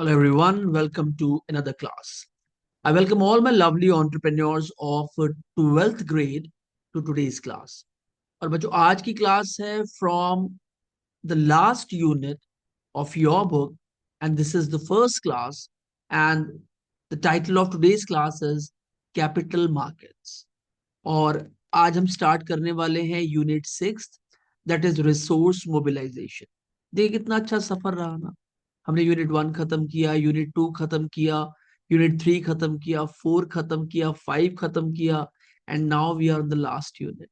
Hello everyone, welcome to another class. I welcome all my lovely entrepreneurs of 12th grade to today's class. और बच्चों आज की class है from the last unit of your book and this is the first class and the title of today's class is Capital Markets. और आज हम start करने वाले हैं unit 6 that is resource mobilisation. देखिए कितना अच्छा सफर रहा ना. हमने यूनिट 1 खत्म किया, यूनिट 2 खत्म किया, यूनिट 3 खत्म किया, 4 खत्म किया, 5 खत्म किया and now we are the last unit.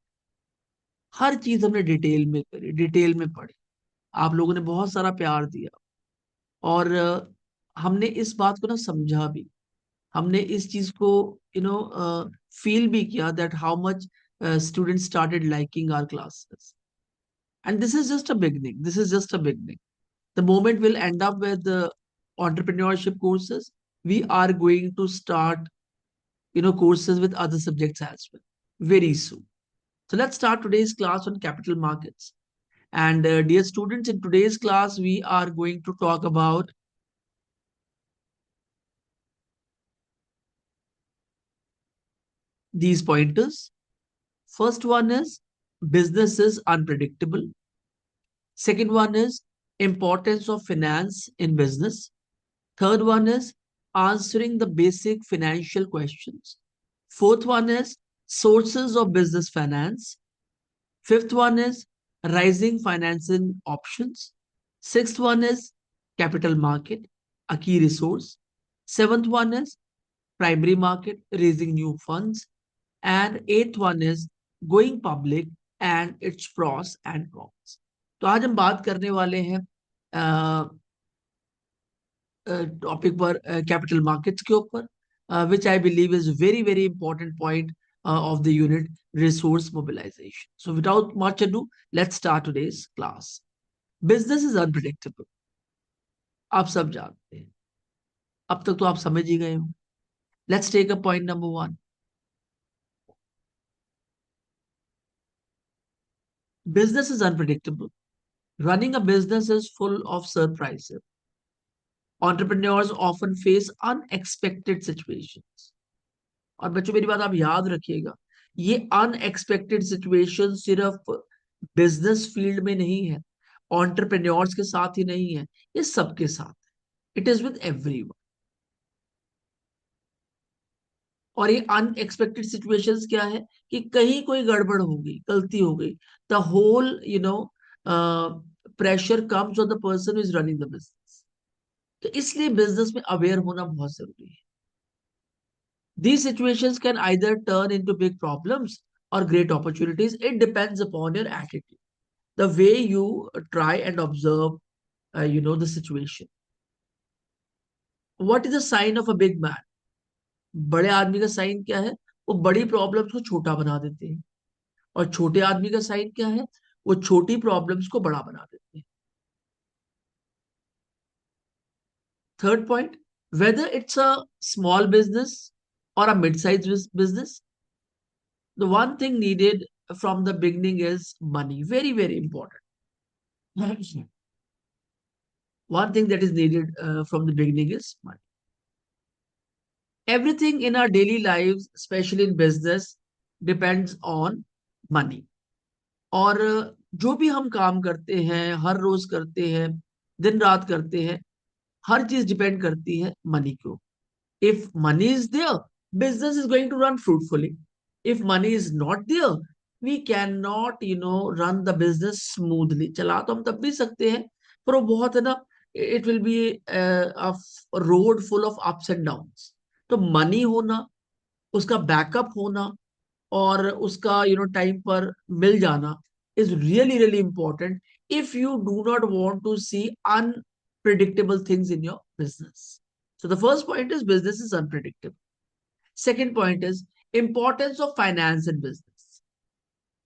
हर चीज हमने डिटेल में करी, डिटेल में पढ़ी. आप लोगों ने बहुत सारा प्यार दिया और हमने इस बात को ना समझा भी. हमने इस चीज को फील भी किया that how much students started liking our classes. And this is just a beginning. This is just a beginning. The moment we'll end up with the entrepreneurship courses, we are going to start, courses with other subjects as well very soon. So let's start today's class on capital markets. And dear students, in today's class, we are going to talk about these pointers. First one is business is unpredictable. Second one is importance of finance in business. Third one is answering the basic financial questions. Fourth one is sources of business finance. Fifth one is rising financing options. Sixth one is capital market, a key resource. Seventh one is primary market, raising new funds. And eighth one is going public and its pros and cons. तो आज हम बात करने वाले हैं topic पर capital markets के ऊपर, which I believe is very very important point of the unit resource mobilization. So without much ado, let's start today's class. Business is unpredictable. आप सब जानते हैं, अब तक तो आप समझ ही गए हो. Let's take a point number 1. Business is unpredictable. Running a business is full of surprises. Entrepreneurs often face unexpected situations. और बच्चों मेरी बात आप याद रखिएगा, ये अनएक्सपेक्टेड सिचुएशन सिर्फ बिजनेस फील्ड में नहीं है, एंटरप्रेन्योर्स के साथ ही नहीं है, ये सबके साथ है. It is with everyone. और ये अनएक्सपेक्टेड सिचुएशंस क्या है कि कहीं कोई गड़बड़ हो गई, गलती हो गई, the whole pressure comes on the person is running the business. तो इसलिए बिजनेस में अवेयर होना बहुत जरूरी है. These situations can either turn into big problems or great opportunities. It depends upon your attitude, the way you try and observe, the situation. What is the sign of a big man? बड़े आदमी का sign क्या है? वो बड़ी problems को छोटा बना देते हैं. और छोटे आदमी का साइन क्या है? वो छोटी प्रॉब्लम्स को बड़ा बना देते हैं. Third point, whether it's a small business or a mid-sized business, the one thing needed from the beginning is money. Very, very important. One thing that is needed from the beginning is money. Everything in our daily lives, especially in business, depends on money. और जो भी हम काम करते हैं, हर रोज करते हैं, दिन रात करते हैं, हर चीज डिपेंड करती है मनी को. If money is there, business is going to run fruitfully. If money is not there, we cannot, run the business smoothly. चला तो हम तब भी सकते हैं, पर वो बहुत है ना, it will be a road full of ups and downs. तो मनी होना, उसका बैकअप होना और उसका टाइम पर मिल जाना is really really important if you do not want to see unpredictable things in your business. So the first point is business is unpredictable. Second point is importance of finance in business.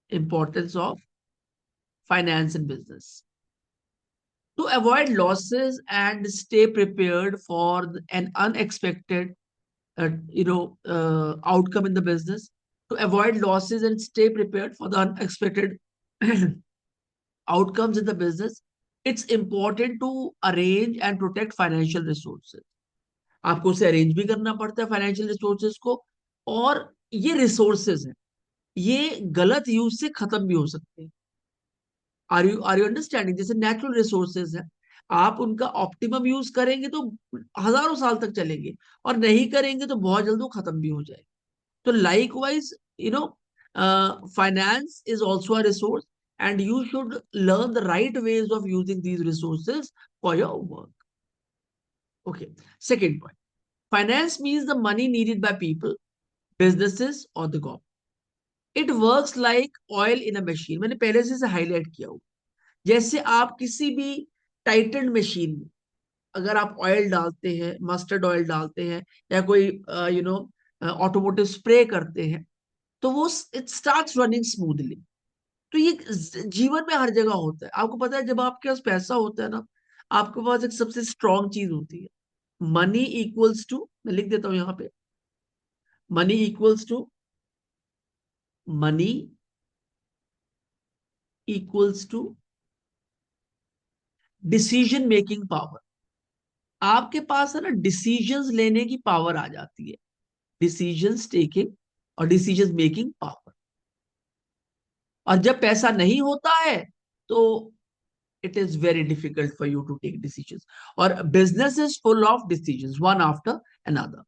Importance of finance in business. To avoid losses and stay prepared for an unexpected, outcome in the business. To avoid losses and stay prepared for the unexpected outcomes in the business, it's important to arrange and protect financial resources. आपको उसे arrange भी करना पड़ता है financial resources को, और ये resources है, ये गलत यूज से खत्म भी हो सकते हैं। Are you understanding? जैसे नेचुरल रिसोर्सेज है, आप उनका ऑप्टिमम यूज करेंगे तो हजारों साल तक चलेंगे, और नहीं करेंगे तो बहुत जल्द वो खत्म भी हो जाएगा। तो likewise, you know, finance is also a resource, and you should learn the right ways of using these resources for your work. Okay. Second point. Finance means the money needed by people, businesses, or the government. It works like oil in a machine. मैंने पहले से इसे highlight किया हुआ। जैसे आप किसी भी टाइटन मशीन में अगर आप ऑयल डालते हैं, मस्टर्ड ऑयल डालते हैं, या कोई ऑटोमोटिव स्प्रे करते हैं, तो वो इट स्टार्ट्स रनिंग स्मूथली। तो ये जीवन में हर जगह होता है। आपको पता है, जब आपके पास पैसा होता है ना, आपके पास एक सबसे स्ट्रांग चीज होती है, मनी इक्वल्स टू, मैं लिख देता हूं यहां पे, money equals to, money equals to decision making power. आपके पास है ना, डिसीजंस लेने की पावर आ जाती है, डिसीजंस टेकिंग और डिसीजन मेकिंग पावर। और जब पैसा नहीं होता है तो it is very difficult for you to take decisions, or business is full of decisions one after another.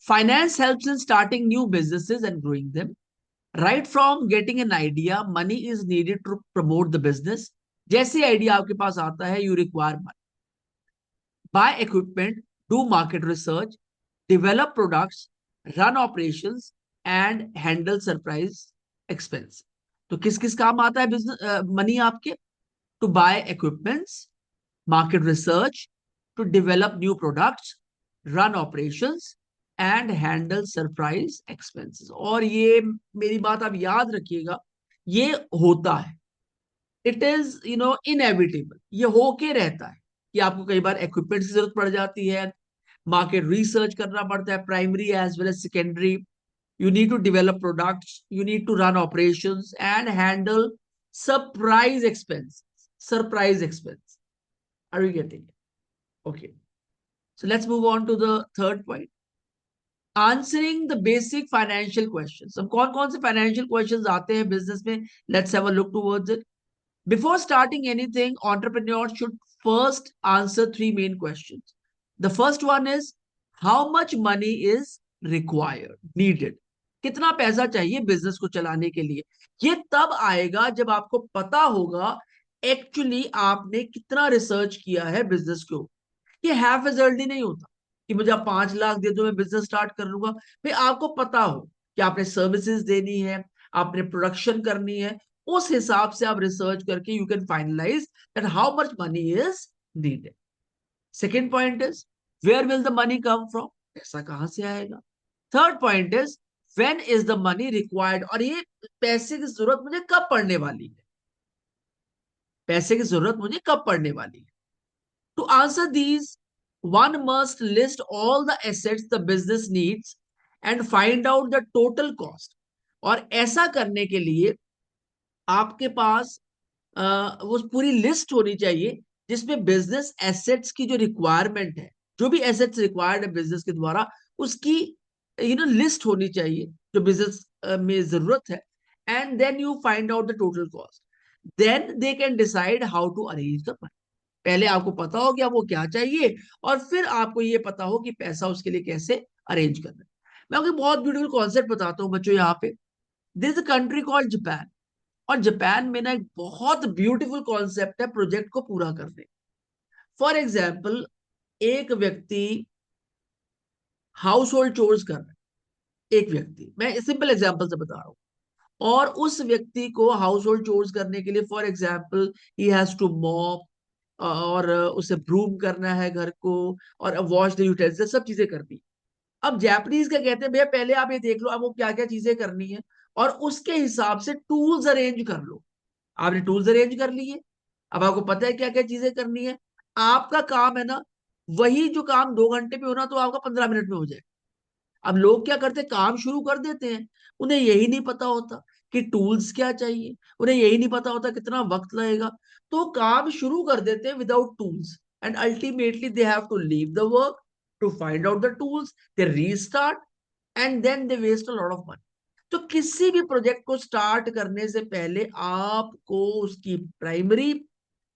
Finance helps in starting new businesses and growing them. Right from getting an idea, money is needed to promote the business. जैसे idea आपके पास आता है, you require money. Buy equipment, do market research, develop products, run operations, and handle surprise expense. तो किस किस काम आता है बिजनेस मनी आपके? To buy equipments, market research, to develop new products, run operations, and handle surprise expenses. और ये मेरी बात आप याद रखिएगा, ये होता है, इट इज इनएविटेबल, ये होके रहता है कि आपको कई बार इक्विपमेंट की जरूरत पड़ जाती है, मार्केट रिसर्च करना पड़ता है, primary as well as secondary. You need to develop products, you need to run operations and handle surprise expense. Surprise expense. Are you getting it? Okay. So let's move on to the third point. Answering the basic financial questions. अब कौन कौन से financial questions आते हैं business में? Let's have a look towards it. Before starting anything, entrepreneurs should first answer three main questions. The first one is, how much money is required, needed? कितना पैसा चाहिए बिजनेस को चलाने के लिए? ये तब आएगा जब आपको पता होगा एक्चुअली आपने कितना रिसर्च किया है बिजनेस को। ये हैफ एजर्टली नहीं होता कि मुझे आप 5 लाख दे दो मैं बिजनेस स्टार्ट कर लूंगा। भाई आपको पता हो कि आपने सर्विसेज देनी है, आपने प्रोडक्शन करनी है, उस हिसाब से आप रिसर्च करके you can finalise that how much money is needed. Second point is, where will the money come from? पैसा कहां से आएगा? Third point is, when is the money required? और ये पैसे की जरूरत मुझे कब पड़ने वाली है? पैसे की जरूरत मुझे कब पड़ने वाली है? To answer these, one must list all the assets the business needs and find out the total cost. और ऐसा करने के लिए आपके पास वो पूरी लिस्ट होनी चाहिए जिसमें बिजनेस एसेट्स की जो रिक्वायरमेंट है, जो भी एसेट्स रिक्वायर्ड है बिजनेस के द्वारा, उसकी लिस्ट होनी चाहिए जो बिजनेस में जरूरत है। And then you find out the total cost, then they can decide how to arrange the money. पहले आपको पता हो कि आपको क्या चाहिए, और फिर आपको ये पता हो कि पैसा उसके लिए कैसे अरेंज करना है। मैं आपको बहुत ब्यूटीफुल कॉन्सेप्ट बताता हूँ बच्चों यहाँ पे। This is a country called Japan, और जापान में ना एक बहुत ब्यूटीफुल कॉन्सेप्ट है प्रोजेक्ट को पूरा करने। फॉर एग्जाम्पल, एक व्यक्ति हाउस होल्ड चोर्स कर रहा है, एक व्यक्ति, मैं सिंपल एग्जाम्पल से बता रहा हूँ, और उस व्यक्ति को हाउस होल्ड चोर्स करने के लिए, for example, he has to mop, और उसे ब्रूम करना है घर को, और वॉश द यूटेंसिल, सब चीजें करनी। अब जापानीज क्या कहते हैं, भैया पहले आप ये देख लो आपको क्या क्या चीजें करनी है, और उसके हिसाब से टूल्स अरेंज कर लो। आपने टूल्स अरेंज कर लिए, अब आपको पता है क्या क्या चीजें करनी है। आपका काम है ना, वही जो काम 2 घंटे में होना तो आपका 15 मिनट में हो जाए। अब लोग क्या करते हैं, काम शुरू कर देते हैं, उन्हें यही नहीं पता होता कि टूल्स क्या चाहिए, उन्हें यही नहीं पता होता कितना वक्त लगेगा, तो काम शुरू कर देते हैं without tools, and ultimately they have to leave the work to find out the tools, they restart, and then they waste a lot of money. तो किसी भी प्रोजेक्ट को स्टार्ट करने से पहले आपको उसकी प्राइमरी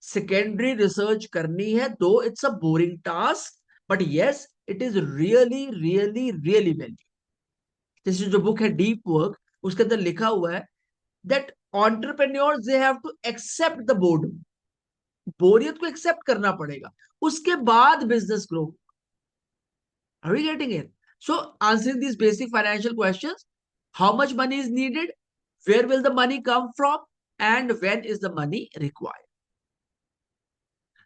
सेकेंडरी रिसर्च करनी है, दो it's a boring task, but yes it is really really really value. जैसे जो बुक है डीप वर्क, उसके अंदर लिखा हुआ है that entrepreneurs they have to accept the boredom, बोरियत को एक्सेप्ट करना पड़ेगा, उसके बाद business grow. Are we getting it? So answering these basic financial questions: how much money is needed, where will the money come from, and when is the money required?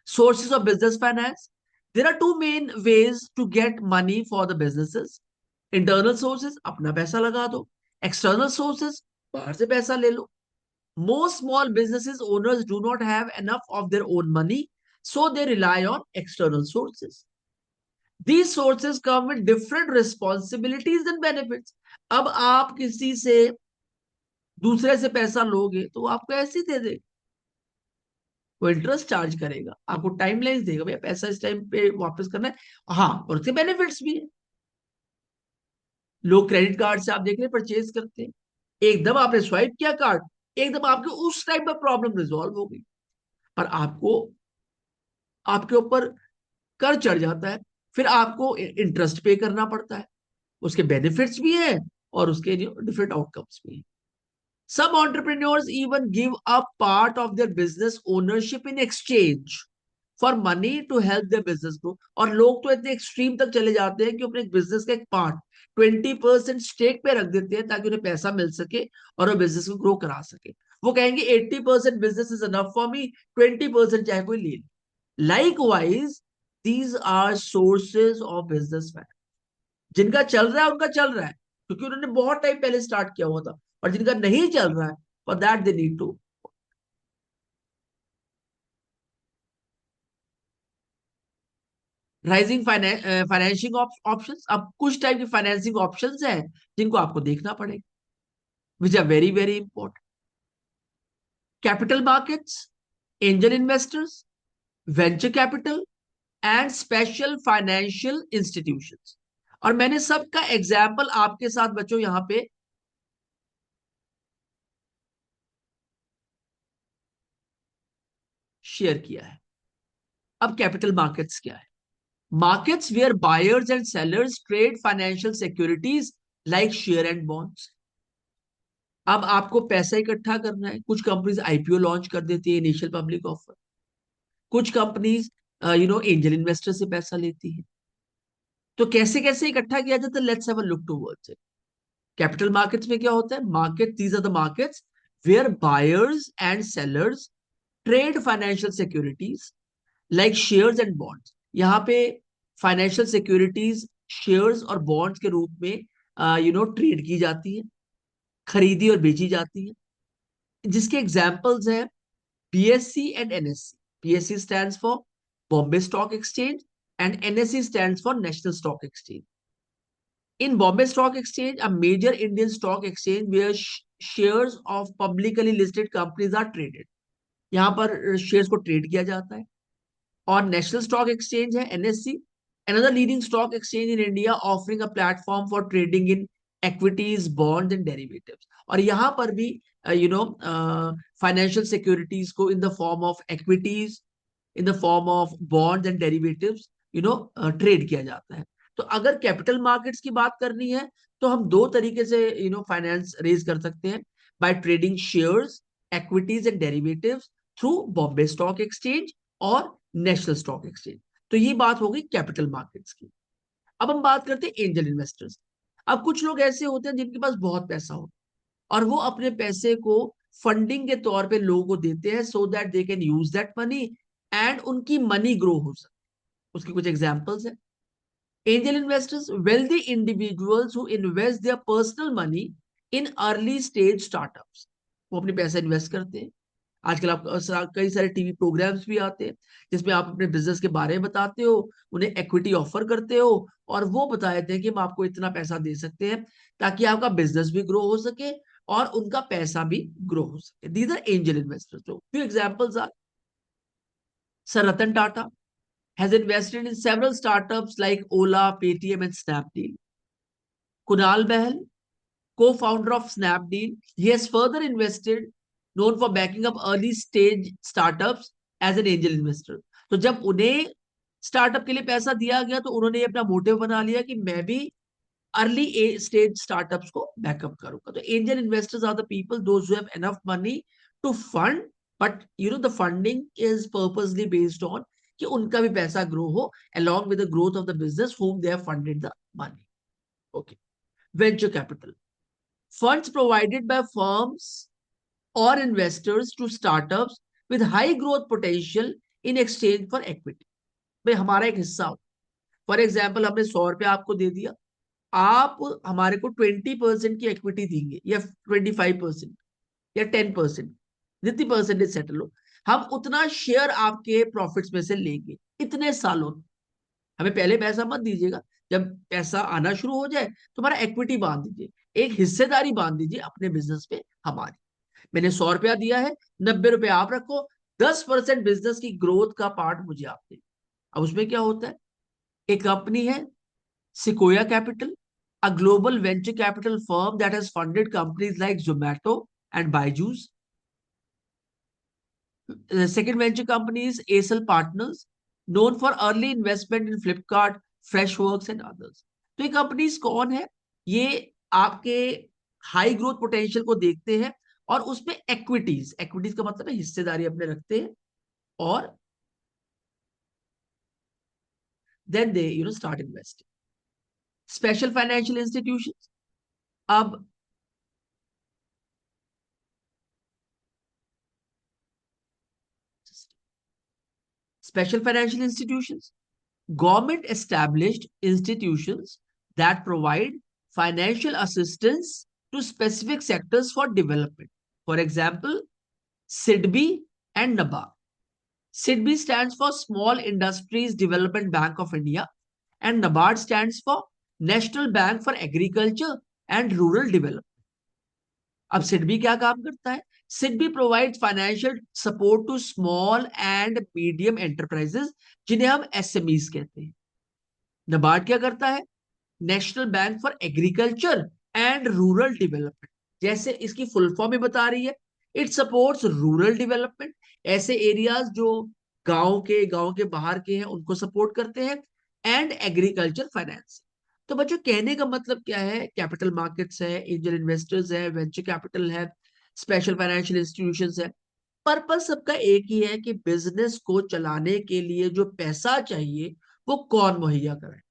Sources of business finance: there are two main ways to get money for the businesses. Internal sources, अपना पैसा लगा दो. External sources, बाहर से पैसा ले लो. Most small businesses owners do not have enough of their own money, so they rely on external sources. These sources come with different responsibilities and benefits. अब आप किसी से दूसरे से पैसा लोगे तो वो आपको ऐसे ही दे दे, वो इंटरेस्ट चार्ज करेगा, आपको टाइमलाइन देगा, भैया पैसा इस टाइम पे वापस करना है। हाँ, और उसके बेनिफिट्स भी है। लोग क्रेडिट कार्ड से आप देख रहे परचेज करते हैं, एकदम आपने स्वाइप किया कार्ड, एकदम आपके उस टाइम पर प्रॉब्लम रिजॉल्व हो गई, पर आपको आपके ऊपर कर चढ़ जाता है, फिर आपको इंटरेस्ट पे करना पड़ता है। उसके बेनिफिट्स भी है और उसके डिफरेंट आउटकम्स भी है। Some entrepreneurs even give up part of their business ownership in exchange for money to help their business grow. और लोग तो इतने एक्सट्रीम तक चले जाते हैं कि अपने बिजनेस का एक पार्ट 20% स्टेक पे रख देते हैं ताकि उन्हें पैसा मिल सके और वो बिजनेस को ग्रो करा सके। वो कहेंगे 80% business is enough for me, 20% चाहे कोई ले ले। Likewise these are sources of business man. जिनका चल रहा है उनका चल रहा है क्योंकि उन्होंने बहुत टाइम पहले स्टार्ट किया हुआ था, और जिनका नहीं चल रहा है for that they need to. Raising financing options, अब कुछ टाइप के फाइनेंसिंग ऑप्शंस हैं जिनको आपको देखना पड़ेगा, which are very very important. Capital markets, angel investors, venture capital and special financial institutions. और मैंने सबका एग्जाम्पल आपके साथ बच्चों यहां पे शेयर किया है। अब कैपिटल मार्केट्स क्या है? Markets where buyers and sellers trade financial securities like share and bonds. अब आपको पैसा इकट्ठा करना है, कुछ कंपनीज आईपीओ लॉन्च कर देती है, इनिशियल पब्लिक ऑफर। कुछ कंपनीज एंजल इन्वेस्टर से पैसा लेती है। तो कैसे कैसे इकट्ठा किया जाता है, let's have a look towards it. Capital markets में क्या होता है? Market, these are the markets where buyers and sellers trade financial securities like shares and bonds. यहाँ पे फाइनेंशियल सिक्योरिटीज शेयर्स और बॉन्ड्स के रूप में ट्रेड की जाती है, खरीदी और बेची जाती है। जिसके एग्जांपल्स हैं BSc and NSC. BSc stands for Bombay stock exchange and NSC stands for national stock exchange. In Bombay Stock Exchange, a major Indian stock exchange where shares of publicly listed companies are traded, यहाँ पर shares को trade किया जाता है। और national stock exchange है NSC, another leading stock exchange in India offering a platform for trading in equities, bonds and derivatives। और यहाँ पर भी फाइनेंशियल सिक्योरिटीज को in the form of equities, in the form of bonds and derivatives trade किया जाता है। तो अगर कैपिटल मार्केट्स की बात करनी है तो हम दो तरीके से फाइनेंस रेज कर सकते हैं, by trading shares, equities and derivatives through Bombay stock exchange और नेशनल स्टॉक एक्सचेंज। तो ये बात हो गई कैपिटल मार्केट्स की। अब हम बात करते हैं एंजल इन्वेस्टर्स। अब कुछ लोग ऐसे होते हैं जिनके पास बहुत पैसा हो और वो अपने पैसे को फंडिंग के तौर पे लोगों को देते हैं so that they can use that money and उनकी मनी ग्रो हो सके। उसके कुछ एग्जांपल्स हैं। Angel investors, wealthy individuals who invest their personal money in early stage startups. वो अपने पैसा इन्वेस्ट करते हैं। आजकल आप कई सारे टीवी प्रोग्राम्स भी आते हैं जिसमें आप अपने बिजनेस के बारे में बताते हो, उन्हें इक्विटी ऑफर करते हो और वो बताते हैं कि हम आपको इतना पैसा दे सकते हैं ताकि आपका बिजनेस भी ग्रो हो सके और उनका पैसा भी ग्रो हो सके. These are angel investors. तो few examples are sir Ratan Tata has invested in several startups like Ola, Paytm, and Snapdeal. Kunal Bahal, co-founder of Snapdeal, he has further invested, known for backing up early stage startups as an angel investor. तो जब उन्हें startup के लिए पैसा दिया गया तो उन्होंने अपना मोटिव बना लिया कि मैं भी अर्ली स्टेज स्टार्टअप्स को बैकअप करूंगा. तो angel investors are the people those who have enough money to fund, but the funding is purposely based on कि उनका भी पैसा ग्रो हो along with the growth of the business whom they have funded the money. Okay. Venture capital. Funds provided by firms or investors to startups with high growth potential in exchange for equity. भाई हमारा एक हिस्सा हो. For example हमने 100 रुपया आपको दे दिया, आप हमारे को 20% की इक्विटी देंगे या 25% या 10%, जितनी परसेंटेज सेटल हो, हम उतना शेयर आपके प्रॉफिट्स में से लेंगे इतने सालों. हमें पहले पैसा मत दीजिएगा, जब पैसा आना शुरू हो जाए तो हमारा इक्विटी बांध दीजिए, एक हिस्सेदारी बांध दीजिए अपने बिजनेस पे हमारी. मैंने 100 रुपया दिया है, 90 रुपया आप रखो, 10% बिजनेस की ग्रोथ का पार्ट मुझे आप दे. अब उसमें क्या होता है, एक कंपनी है Sequoia Capital, a global venture capital firm that has funded companies like Zomato and Byju's. The second venture company is Acel Partners, known for early investment in Flipkart, Freshworks and others. तो ये companies कौन है, ये आपके high growth potential को देखते हैं और उसमें इक्विटीज का मतलब है हिस्सेदारी अपने रखते हैं, और then they start investing. Special financial institutions. अब special financial institutions, government established institutions that provide financial assistance to specific sectors for development. For example, SIDBI and NABARD. SIDBI stands for Small Industries Development Bank of India and NABARD stands for National Bank for Agriculture and Rural Development. अब सिडबी क्या काम करता है, SIDBI provide financial support to small and medium enterprises जिन्हें हम SMEs कहते हैं. नबार्ड क्या करता है, national bank for agriculture and rural development. जैसे इसकी फुल फॉर्म में बता रही है, इट सपोर्ट्स रूरल डेवलपमेंट, ऐसे एरियाज जो गांव के बाहर के हैं उनको सपोर्ट करते हैं, एंड एग्रीकल्चर फाइनेंस. तो बच्चों कहने का मतलब क्या है, कैपिटल मार्केट्स है, एंजल इन्वेस्टर्स है, वेंचर कैपिटल है, स्पेशल फाइनेंशियल इंस्टीट्यूशंस है. पर्पस सबका एक ही है कि बिजनेस को चलाने के लिए जो पैसा चाहिए वो कौन मुहैया कराए.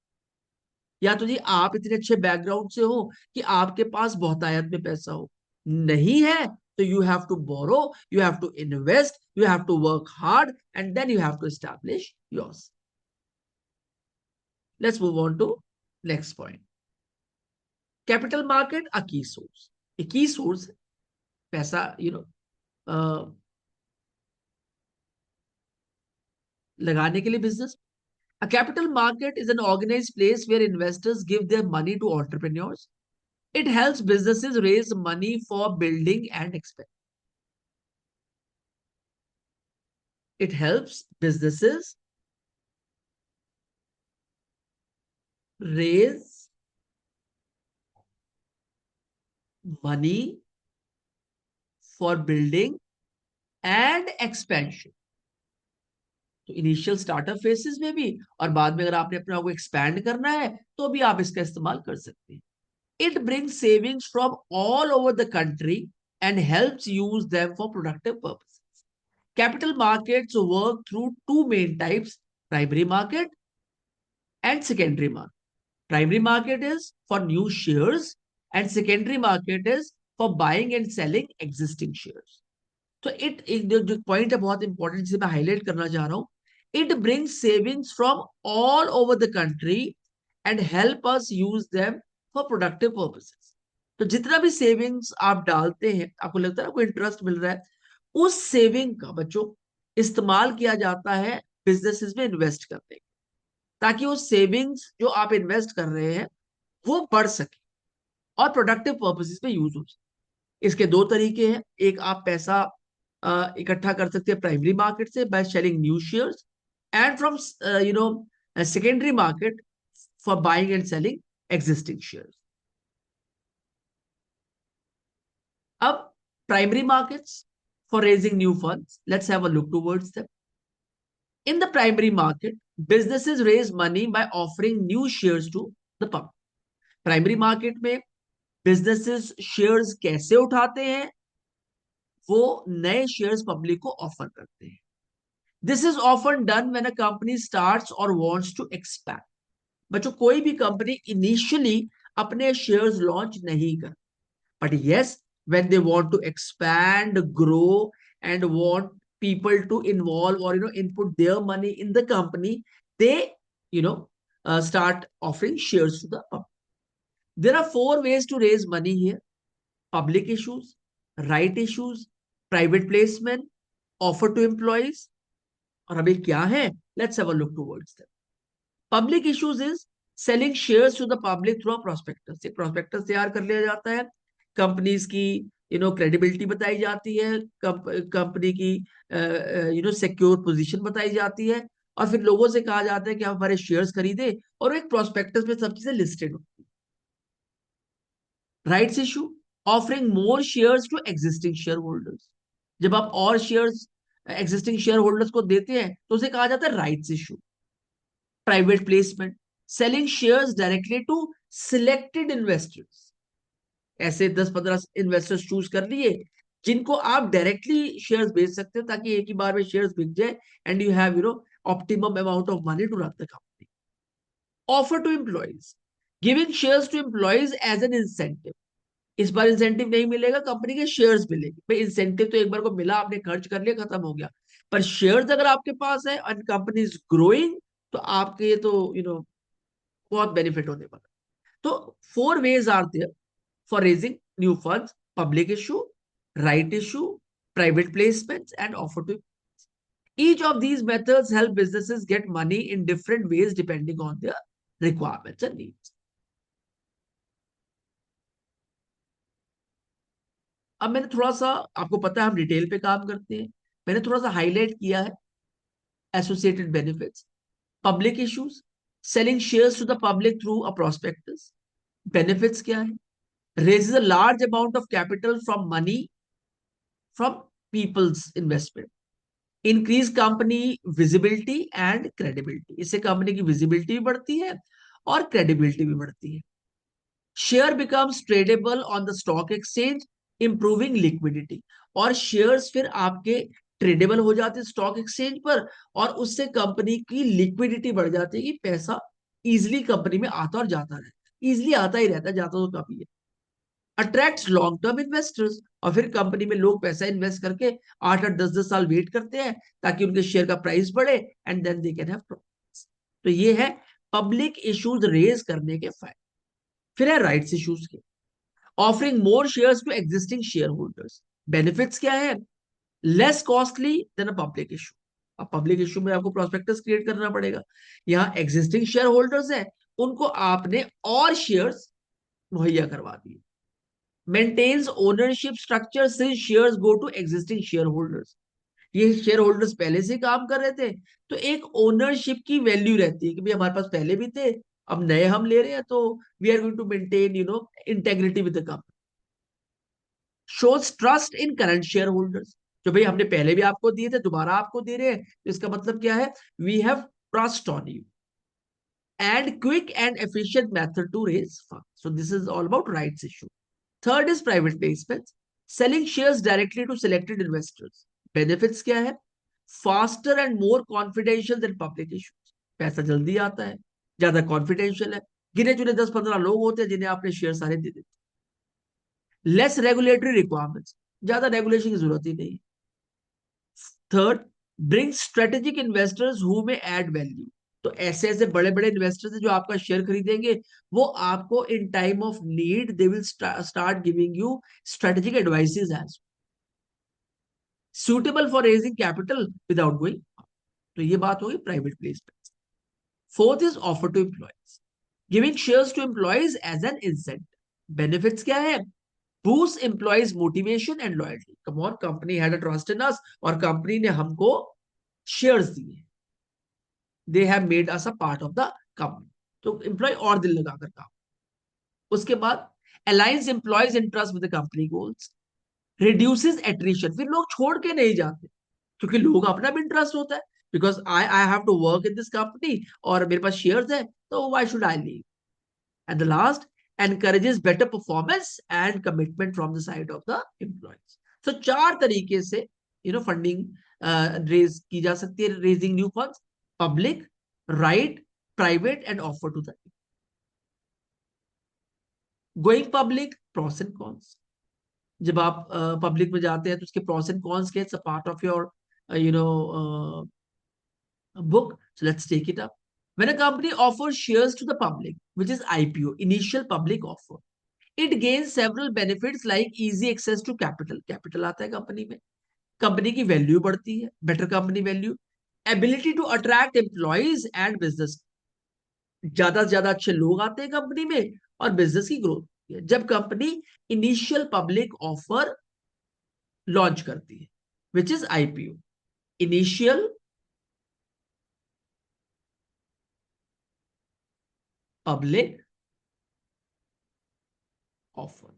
या तो जी आप इतने अच्छे बैकग्राउंड से हो कि आपके पास बहुतायत में पैसा हो, नहीं है तो you have to borrow, you have to invest, you have to work hard and then you have to establish yours. Let's move on to next point. Capital market a key source. एक key source पैसा लगाने के लिए business. A capital market is an organized place where investors give their money to entrepreneurs. It helps businesses raise money for building and expand. It helps businesses raise money for building and expansion. तो initial startup faces में भी और बाद में अगर आपने अपने आप को एक्सपैंड करना है तो भी आप इसका इस्तेमाल कर सकते हैं. It brings savings from all over the country and helps use them for productive purposes. Capital markets work through two main types, primary market and secondary market. Primary market is for new shares and secondary market is for buying and selling existing shares. तो जो point है बहुत important जिसे मैं highlight करना चाह रहा हूं, it brings savings from all over the country and help us use them for productive purposes. तो जितना भी सेविंग्स आप डालते हैं, आपको लगता है आपको इंटरेस्ट मिल रहा है, उस सेविंग का बच्चों इस्तेमाल किया जाता है बिजनेसेस में इन्वेस्ट करने के, ताकि वो सेविंग्स जो आप इन्वेस्ट कर रहे हैं वो बढ़ सके और प्रोडक्टिव पर्पसेस पे यूज हो सके. इसके दो तरीके हैं, एक आप पैसा इकट्ठा कर सकते हैं प्राइमरी मार्केट से by selling new shares, and from secondary market for buying and selling existing shares. अब primary markets for raising new funds, let's have a look towards them. In the primary market, businesses raise money by offering new shares to the public. Primary market में businesses shares कैसे उठाते हैं? वो नए shares public को offer करते हैं. This is often done when a company starts और वांट्स टू एक्सपैंड. बच्चों, कोई भी कंपनी इनिशियली अपने शेयर्स लॉन्च नहीं कर, but yes, when they want to expand, grow, and want people to involve or input their money in the company, they you know start offering shares to the public. There are four ways to raise money here: public issues, right issues, private placement, offer to employees. और अभी क्या है? Let's have a look towards them. Public issues is selling shares to the public through a prospectus. एक prospectus तैयार कर लिया जाता है, कंपनीज की क्रेडिबिलिटी बताई जाती है, कंपनी की सिक्योर पोजीशन बताई जाती है, और फिर लोगों से कहा जाता है कि आप हमारे शेयर्स खरीदे, और एक प्रोस्पेक्टस में सब चीजें लिस्टेड होती है. Rights issue, offering more shares to existing share holders. जब आप और शेयर्स एग्जिस्टिंग शेयर होल्डर्स को देते हैं तो उसे कहा जाता है rights issue. Private placement, selling shares directly to selected investors. ऐसे 10-15 इन्वेस्टर्स चूज कर लिए जिनको आप डायरेक्टली शेयर्स बेच सकते हो, ताकि एक ही बार में शेयर्स बिक जाए and you have optimum amount of money to run the company. Offer to employees, giving shares to employees as an incentive. इस बार इंसेंटिव नहीं मिलेगा, कंपनी के शेयर्स मिलेंगे. भाई, इंसेंटिव तो एक बार को मिला, आपने खर्च कर लिया, खत्म हो गया. पर शेयर्स अगर आपके पास है एंड कंपनी इज ग्रोइंग, तो आपके तो बहुत बेनिफिट होने वाला. तो four ways are there for raising new funds: public issue, right issue, private placements, and offer to. Each of these methods help businesses get money in different ways depending on their requirements and needs. अब मैंने थोड़ा सा, आपको पता है हम retail पे काम करते हैं, मैंने थोड़ा सा हाईलाइट किया है associated benefits. Public issues, selling shares to the public through a prospectus. Benefits क्या है? raises a large amount of capital from money from people's investment. Increase company visibility and credibility. इससे कंपनी की visibility भी बढ़ती है और credibility भी बढ़ती है. Share becomes tradable on the stock exchange, improving liquidity. और शेयर्स फिर आपके ट्रेडेबल हो जाते हैं स्टॉक एक्सचेंज पर, और उससे कंपनी की लिक्विडिटी बढ़ जाती है कि पैसा इजिली कंपनी में आता और जाता रहता है. इजिली आता ही रहता है, जाता तो काफी है. अट्रैक्ट्स लॉन्ग टर्म इन्वेस्टर्स, और फिर कंपनी में लोग पैसा इन्वेस्ट करके 8-8 10-10 साल वेट करते हैं ताकि उनके शेयर का प्राइस बढ़े and then they can have profits. तो ये है पब्लिक इश्यूज रेज करने के फायदे. फिर है राइट्स इश्यूज के. Offering more shares to existing share holders. Benefits क्या है? Less costly than a public issue. अब पब्लिक इशू में आपको प्रोस्पेक्टस क्रिएट करना पड़ेगा. यहाँ एग्जिस्टिंग शेयर होल्डर्स है, उनको आपने और शेयर्स मुहैया करवा दिए. Maintains ownership structure since shares go to existing share holders. ये शेयर होल्डर्स पहले से काम कर रहे थे, तो एक ओनरशिप की वैल्यू रहती है कि भाई हमारे पास पहले भी थे, अब नए हम ले रहे हैं, तो we are going to maintain integrity with the company. Shows trust in current share holders. जो भाई हमने पहले भी आपको दिए थे, दोबारा आपको दे रहे हैं, तो इसका मतलब क्या है? We have trust on you. And quick and efficient method to raise fund. So this is all about rights issue. Third is private placement, selling shares directly to selected investors. Benefits क्या है? Faster and more confidential than public issues. पैसा जल्दी आता है, ज्यादा confidential है, गिने चुने 10-15 लोग होते हैं जिन्हें आपने शेयर सारे दे देते. लेस रेगुलेटरी रिक्वायरमेंट्स, ज्यादा रेगुलेशन की जरूरत ही नहीं. Third, bring strategic investors who में एड वैल्यू. तो ऐसे ऐसे बड़े बड़े इन्वेस्टर्स जो आपका शेयर खरीदेंगे, वो आपको in time of need they will start giving you strategic advices as suitable for raising capital without going. तो ये बात होगी private placement. Fourth is offer to employees, giving shares to employees as an incentive. Benefits क्या है? boost employees motivation and loyalty. Come on, company had a trust in us और company ने हमको shares दिए. They have made us a part of the company. तो employee और दिल लगाकर काम. उसके बाद aligns employees interest with the company goals, reduces attrition. फिर लोग छोड़ के नहीं जाते क्योंकि लोगों का अपना भी इंटरेस्ट होता है. Because I have to work in this company और मेरे पास शेयर्स है, तो why should I leave. And the last, encourages better performance and commitment from the side of the employees. So चार तरीके से फंडिंग रेज की जा सकती है. Raising new funds, public, right, private and offer to the going public. Pros and cons. जब आप public में जाते हैं तो उसके प्रॉस एंड कॉन्स के, it's a part of your book. So let's take it up. When a company offers shares to the public, which is IPO, initial public offer, it gains several benefits like easy access to capital. Capital आता है company में, company की value बढ़ती है, better company value, ability to attract employees and business. ज्यादा से ज्यादा अच्छे लोग आते हैं कंपनी में और बिजनेस की ग्रोथ होती है जब company initial public offer launch करती है, which is IPO, initial public offer.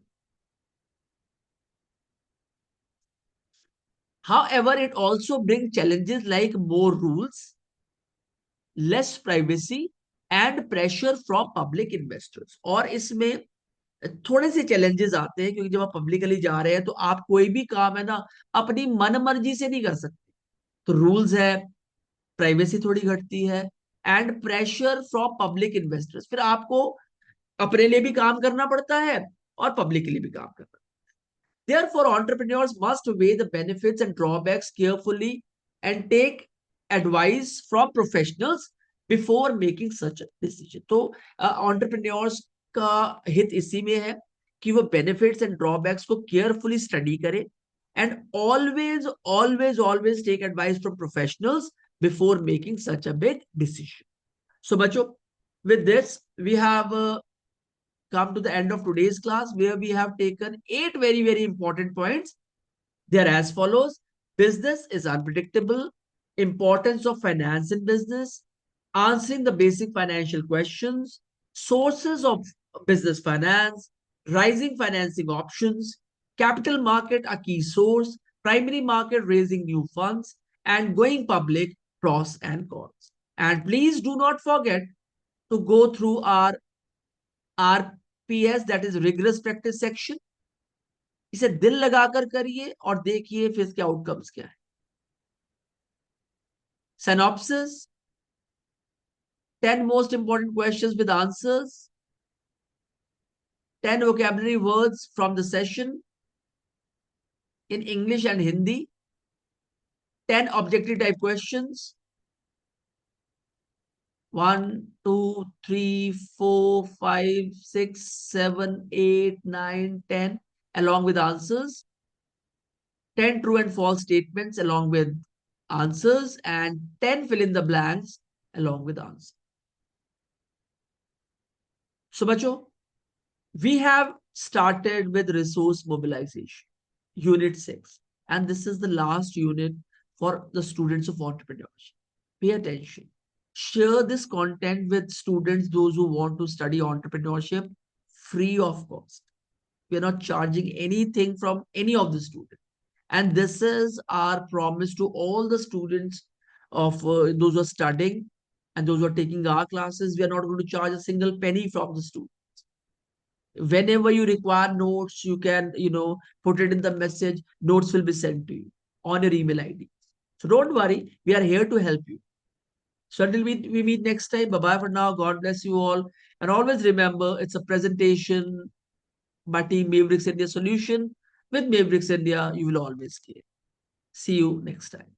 However, it also brings challenges like more rules, less privacy and pressure from public investors. और इसमें थोड़े से चैलेंजेस आते हैं क्योंकि जब आप पब्लिकली जा रहे हैं तो आप कोई भी काम है ना अपनी मन मर्जी से नहीं कर सकते. तो रूल्स है, प्राइवेसी थोड़ी घटती है and pressure from public investors. फिर आपको अपने लिए भी काम करना पड़ता है और पब्लिक के लिए भी काम करना पड़ता है. Therefore, entrepreneurs must weigh the benefits and drawbacks carefully and take advice from professionals before making such a decision. तो entrepreneurs का हित इसी में है कि वो benefits and drawbacks को carefully study करें and always take advice from professionals before making such a big decision. So, बच्चों, with this we have come to the end of today's class where we have taken 8 very important points. They are as follows: business is unpredictable, importance of finance in business, answering the basic financial questions, sources of business finance, rising financing options, capital market a key source, primary market raising new funds, and going public, pros and cons. And please do not forget to go through our RPS, that is rigorous practice section. इसे दिल लगाकर करिए और देखिए फिर इसके outcomes क्या है. Synopsis, 10 most important questions with answers, 10 vocabulary words from the session in English and Hindi, 10 objective type questions, 1, 2, 3, 4, 5, 6, 7, 8, 9, 10, along with answers, 10 true and false statements along with answers, and 10 fill in the blanks along with answers. So, bachcho, we have started with resource mobilization, unit 6, and this is the last unit for the students of entrepreneurship. Pay attention. Share this content with students, those who want to study entrepreneurship, free of cost. We are not charging anything from any of the students. And this is our promise to all the students of those who are studying and those who are taking our classes. We are not going to charge a single penny from the students. Whenever you require notes, you can, put it in the message. Notes will be sent to you on your email ID. So don't worry. We are here to help you. So until we meet next time, bye-bye for now. God bless you all. And always remember, it's a presentation by Team Mavericks India Solution. With Mavericks India, you will always gain. See you next time.